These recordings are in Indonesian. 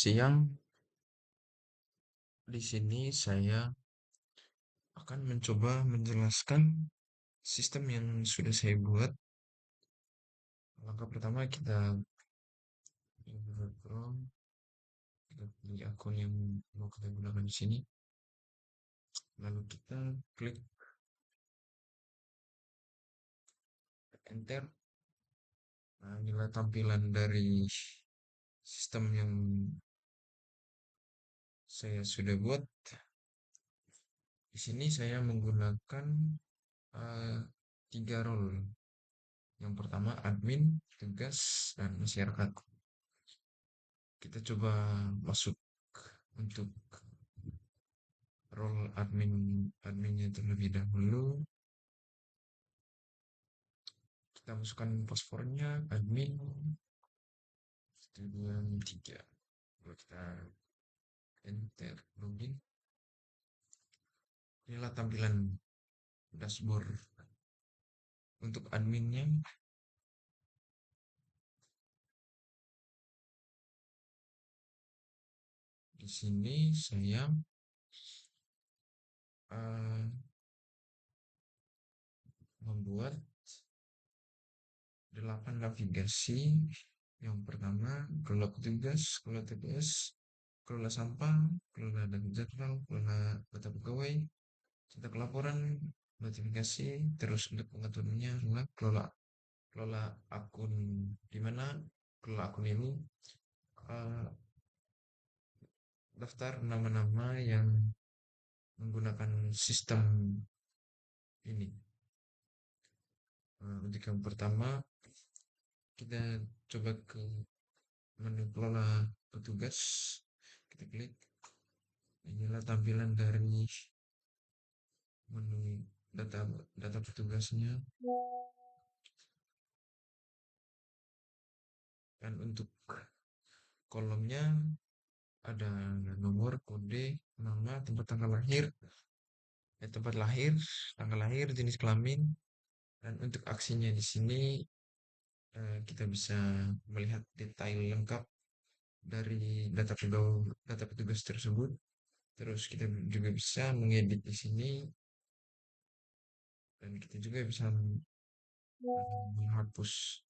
Siang, di sini saya akan mencoba menjelaskan sistem yang sudah saya buat. Langkah pertama kita Google Chrome, kita pilih akun yang mau kita gunakan di sini. Lalu kita klik enter. Nah, inilah tampilan dari sistem yang saya sudah buat. Di sini saya menggunakan eh, 3 role. Yang pertama admin, tugas, dan masyarakat. Kita coba masuk untuk role adminnya terlebih dahulu. Kita masukkan passwordnya admin 123. Lalu kita enter login. Inilah tampilan dashboard untuk adminnya. Di sini saya uh, membuat 8 navigasi. Yang pertama, kelola petugas, kelola TPS, kelola sampah, kelola data jadwal, kelola data pegawai, cetak laporan, notifikasi. Terus untuk pengaturnya adalah kelola kelola akun, di mana kelola akun ini uh, daftar nama-nama yang menggunakan sistem ini. Untuk yang pertama, kita coba ke menu kelola petugas. Kita klik. Inilah tampilan dari menu data data petugasnya. Dan untuk kolomnya ada nomor, kode, nama, tanggal lahir, tempat lahir, tanggal lahir, jenis kelamin, dan untuk aksinya di sini kita bisa melihat detail lengkap dari data petugas tersebut. Terus kita juga bisa mengedit di sini dan kita juga bisa menghapus.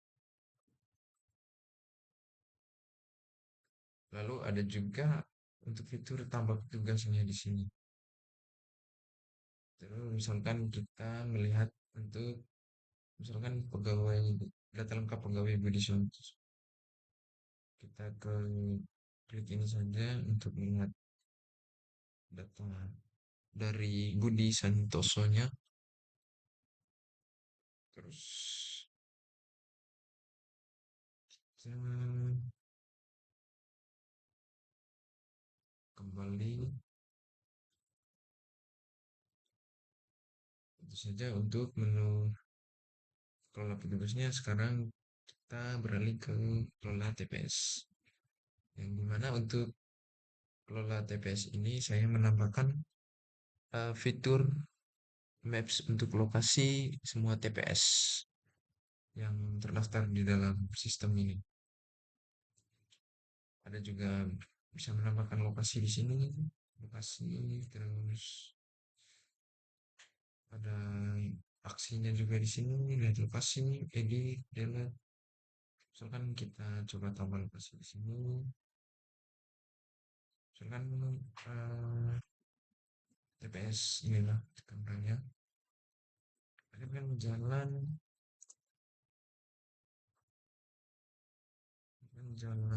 Lalu ada juga untuk fitur tambah petugasnya di sini. Terus misalkan kita melihat untuk misalkan pegawai data lengkap pegawai Budi Santoso. Kita klik ini saja untuk melihat data dari Budi Santosonya. Terus kita kembali itu saja untuk menu kelola petugasnya. Sekarang kita beralih ke kelola TPS, yang dimana untuk kelola TPS ini saya menambahkan fitur maps untuk lokasi semua TPS yang terdaftar di dalam sistem ini. Ada juga bisa menambahkan lokasi di sini, lokasi, terus ada aksinya juga di sini, lihat lokasi, edit, delete. Misalkan kita coba tambah lokasi di sini, misalkan TPS inilah kameranya. Ada kan jalan misalkan jalan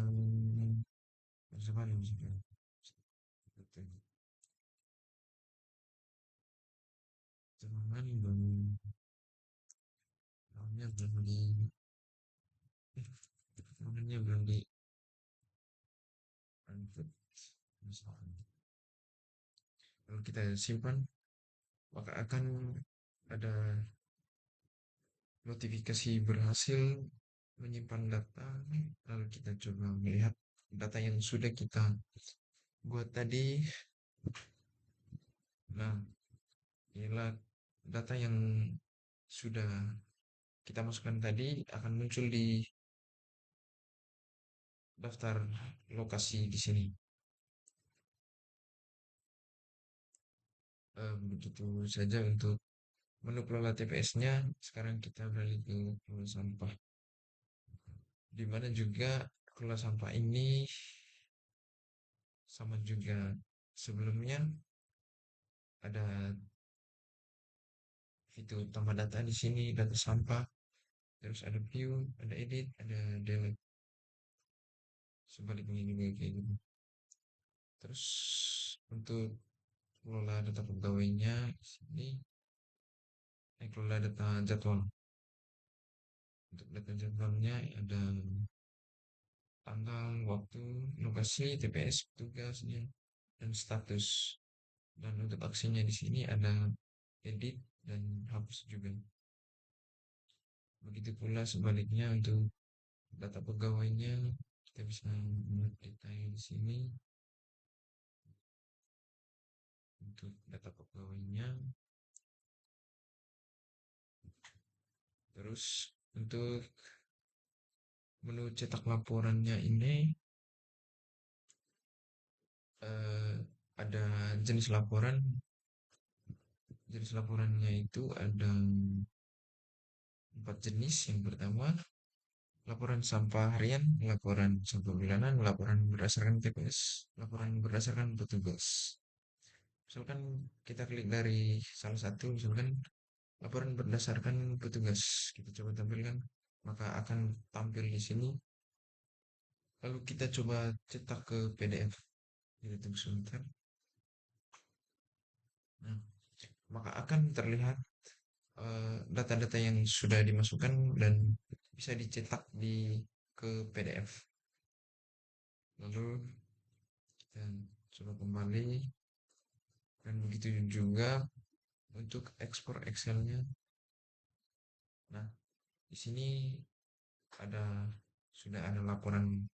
namanya belum di namanya belum di misalkan. Kalau kita simpan, maka akan ada notifikasi berhasil menyimpan data. Lalu kita coba melihat data yang sudah kita buat tadi. Nah, inilah data yang sudah kita masukkan tadi akan muncul di daftar lokasi di sini. Begitu saja untuk menu kelola TPS-nya. Sekarang kita beralih ke kelola sampah. Di mana juga kelola sampah ini sama juga sebelumnya ada fitur tambah data di sini, data sampah, terus ada view, ada edit, ada delete. Sebaliknya juga kayak gitu. Terus untuk kelola data pegawainya di sini, kelola data jadwal. Untuk data jadwalnya ada tanggal, waktu, lokasi, TPS, tugasnya, dan status. Dan untuk aksinya di sini ada edit dan hapus juga. Begitu pula sebaliknya untuk data pegawainya, kita bisa melihat detail di sini. Untuk data pegawainya, terus untuk menu cetak laporannya ini eh, ada jenis laporan. Jenis laporannya itu ada 4 jenis. Yang pertama, laporan sampah harian, laporan sampah bulanan, laporan berdasarkan TPS, laporan berdasarkan petugas. Misalkan kita klik dari salah satu, misalkan laporan berdasarkan petugas, kita coba tampilkan, maka akan tampil di sini. Lalu kita coba cetak ke PDF. Kita tunggu sebentar. Nah, maka akan terlihat data-data yang sudah dimasukkan dan bisa dicetak ke PDF. Lalu kita coba kembali dan begitu juga untuk ekspor Excelnya. Nah, di sini ada sudah ada laporan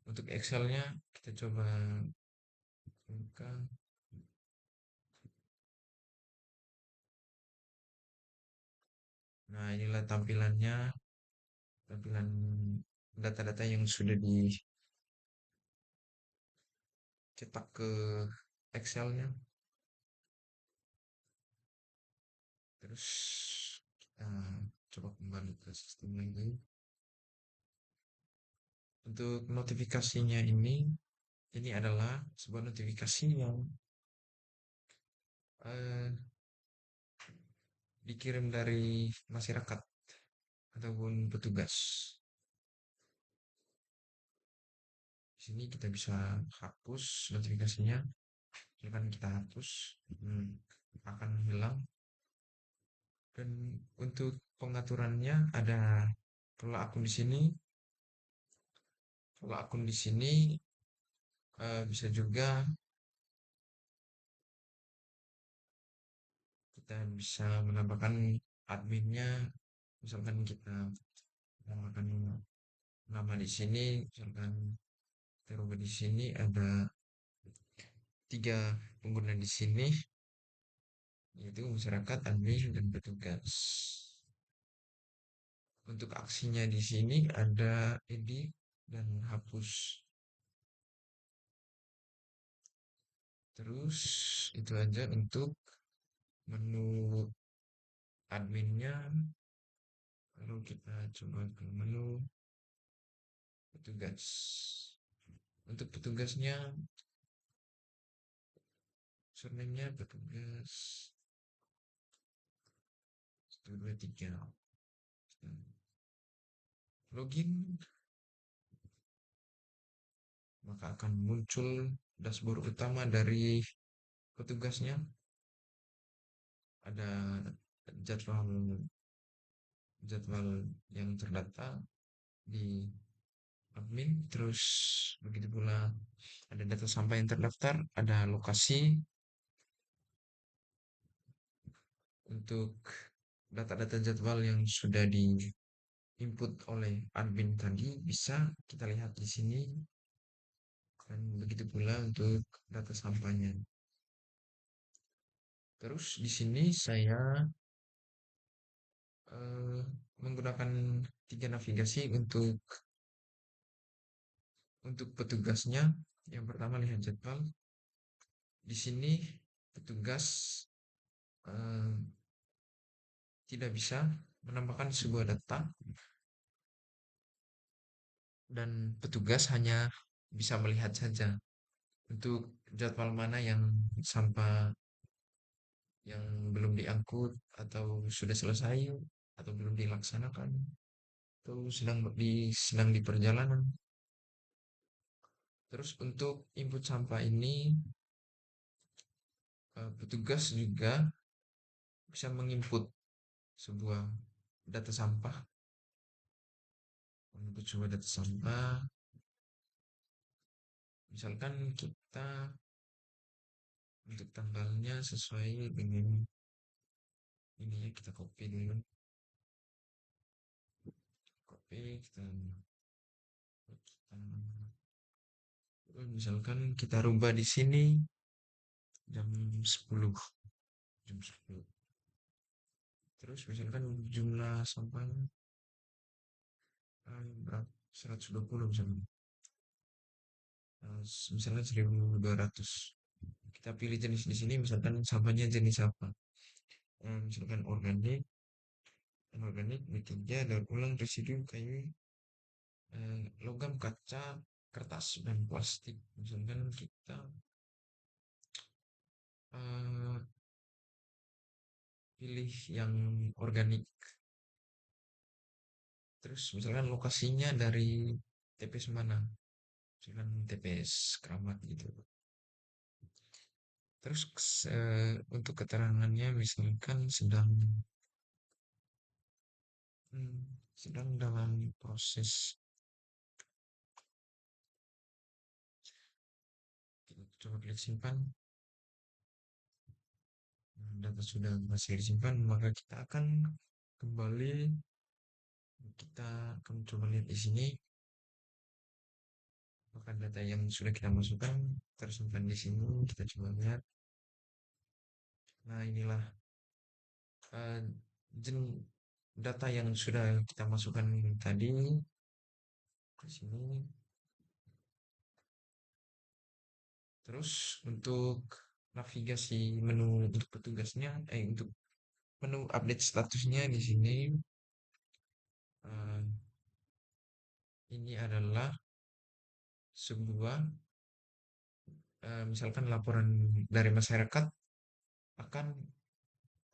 untuk Excelnya. Kita coba buka. Nah, inilah tampilannya, tampilan data-data yang sudah dicetak ke Excelnya. Terus kita coba kembali ke sistem lagi. Untuk notifikasinya ini adalah sebuah notifikasi yang eh, dikirim dari masyarakat ataupun petugas. Di sini kita bisa hapus notifikasinya. Misalkan kita hapus, akan hilang. Dan untuk pengaturannya ada kelola akun di sini. Kelola akun di sini bisa juga kita bisa menambahkan adminnya. Misalkan kita menambahkan nama di sini, misalkan terubah di sini ada 3 pengguna di sini, yaitu masyarakat, admin, dan petugas. Untuk aksinya di sini ada edit dan hapus. Terus itu aja untuk menu adminnya. Lalu kita coba ke menu petugas. Untuk petugasnya, username-nya petugas 123. Login, maka akan muncul dashboard utama dari petugasnya. Ada jadwal jadwal yang terdata di admin, terus begitu pula ada data sampah yang terdaftar, ada lokasi. Untuk data-data jadwal yang sudah di input oleh admin tadi bisa kita lihat di sini, dan begitu pula untuk data sampahnya. Terus di sini saya menggunakan 3 navigasi untuk Untuk petugasnya, yang pertama lihat jadwal. Di sini petugas eh, tidak bisa menambahkan sebuah data dan petugas hanya bisa melihat saja untuk jadwal mana yang sampah yang belum diangkut atau sudah selesai atau belum dilaksanakan atau sedang di perjalanan. Terus untuk input sampah ini petugas juga bisa menginput sebuah data sampah, menginput sebuah data sampah. Misalkan kita untuk tanggalnya sesuai dengan ini ya, kita copy dulu, misalkan kita rubah di sini jam 10, jam 10. Terus misalkan jumlah sampahnya berapa? 120 misalnya. Misalnya 1.200. Kita pilih jenis di sini misalkan sampahnya jenis apa? Misalkan organik, anorganik, B3, daur ulang, residu, kayu, logam, kaca, kertas, dan plastik. Misalkan kita eh, pilih yang organik. Terus misalkan lokasinya dari TPS mana? Misalkan TPS Keramat gitu. Terus untuk keterangannya misalkan hmm, sedang dalam proses, kita coba klik simpan. Data sudah berhasil disimpan, maka kita akan kembali, kita akan coba lihat di sini apakah data yang sudah kita masukkan tersimpan di sini. Kita coba lihat. Nah, inilah eh, data yang sudah kita masukkan tadi di sini. Terus untuk navigasi menu untuk petugasnya, untuk menu update statusnya di sini, eh, ini adalah sebuah misalkan laporan dari masyarakat akan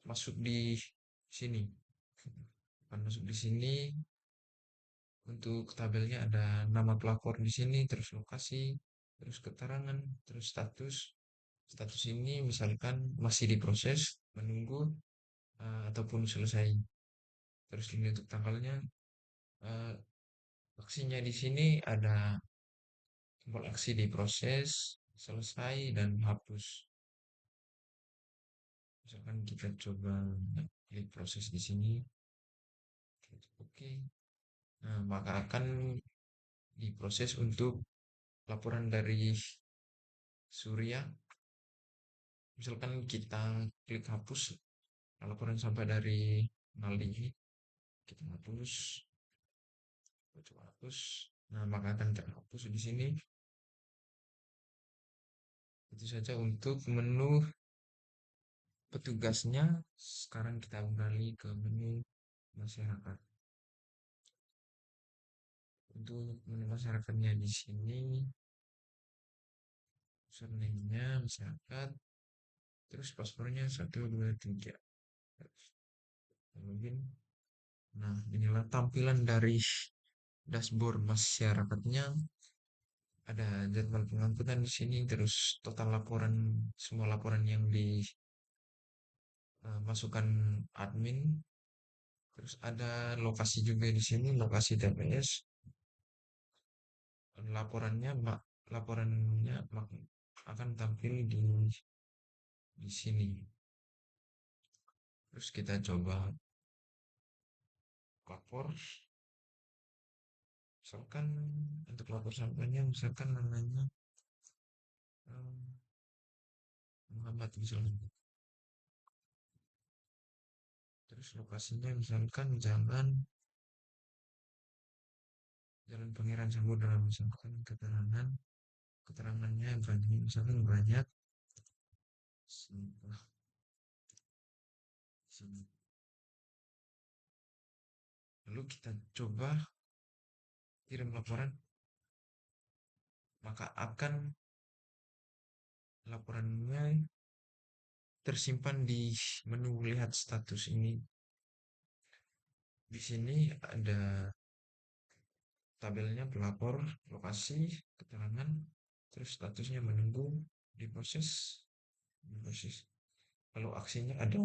masuk di sini. Akan masuk di sini. Untuk tabelnya ada nama pelapor di sini, terus lokasi, terus keterangan, terus status. Status ini misalkan masih diproses, menunggu, ataupun selesai. Terus ini untuk tanggalnya, eh, aksinya di sini ada tombol aksi diproses, selesai, dan hapus. Misalkan kita coba klik proses di sini, klik oke. Nah, maka akan diproses untuk laporan dari Surya. Misalkan kita klik hapus laporan sampah dari Naldi ini, kita hapus, coba hapus. Nah, maka akan terhapus di sini. Itu saja untuk menu petugasnya. Sekarang kita beralih ke menu masyarakat. Untuk menu masyarakatnya di sini, username-nya masyarakat, terus passwordnya 123. Login. Nah, inilah tampilan dari dashboard masyarakatnya. Ada jadwal pengangkutan di sini, terus total laporan, semua laporan yang dimasukkan admin. Terus ada lokasi juga di sini, lokasi TPS. Laporannya, laporannya akan tampil di sini. Terus kita coba lapor. Misalkan untuk lapor sampelnya, misalkan namanya Muhammad misalnya. Terus lokasinya misalkan jalan Jalan Pangeran Samudra, misalkan keterangannya banyak, misalkan banyak sampah sini. Lalu kita coba kirim laporan, maka akan laporannya tersimpan di menu lihat status ini. Di sini ada tabelnya pelapor, lokasi, keterangan, terus statusnya menunggu, diproses, diproses. Kalau aksinya ada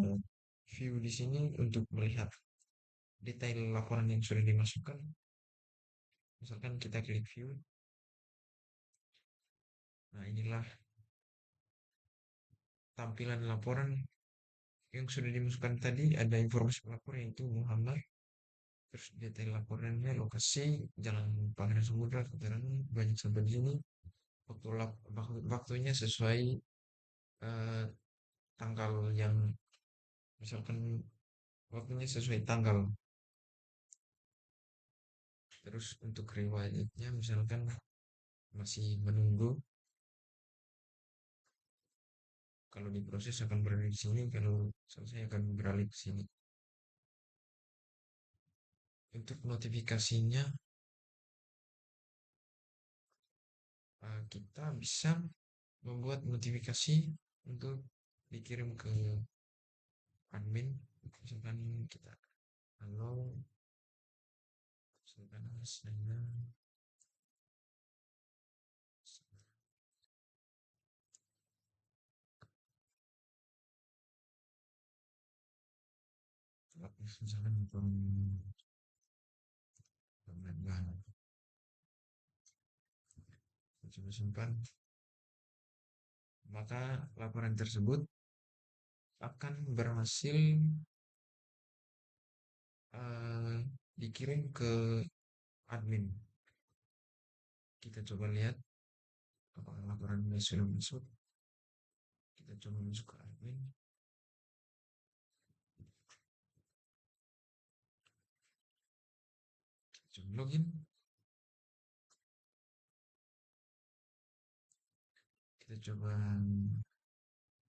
view di sini untuk melihat detail laporan yang sudah dimasukkan. Misalkan kita klik view. Nah, inilah tampilan laporan yang sudah dimasukkan tadi. Ada informasi pelapor yaitu Muhammad. Terus detail laporannya, lokasi, jalan Pangeran Samudra, keterangan banyak sampai di sini. Waktunya sesuai eh, tanggal yang misalkan waktunya sesuai tanggal. Terus untuk riwayatnya misalkan masih menunggu, kalau diproses akan berada di sini, kalau selesai akan beralih ke sini. Untuk notifikasinya kita bisa membuat notifikasi untuk dikirim ke admin. Misalkan kita halo, misalkan saya misalkan pemerintahan coba simpan, maka laporan tersebut akan berhasil uh, dikirim ke admin. Kita coba lihat apakah laporannya sudah masuk. Kita coba masuk ke admin. Kita coba login. Kita coba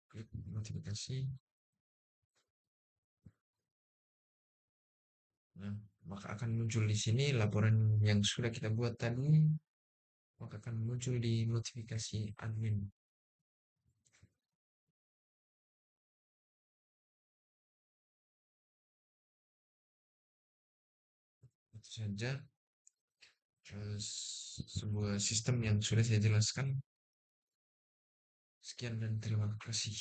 klik notifikasi. Nah, maka akan muncul di sini laporan yang sudah kita buat tadi, maka akan muncul di notifikasi admin. Itu saja sebuah sistem yang sudah saya jelaskan. Sekian dan terima kasih.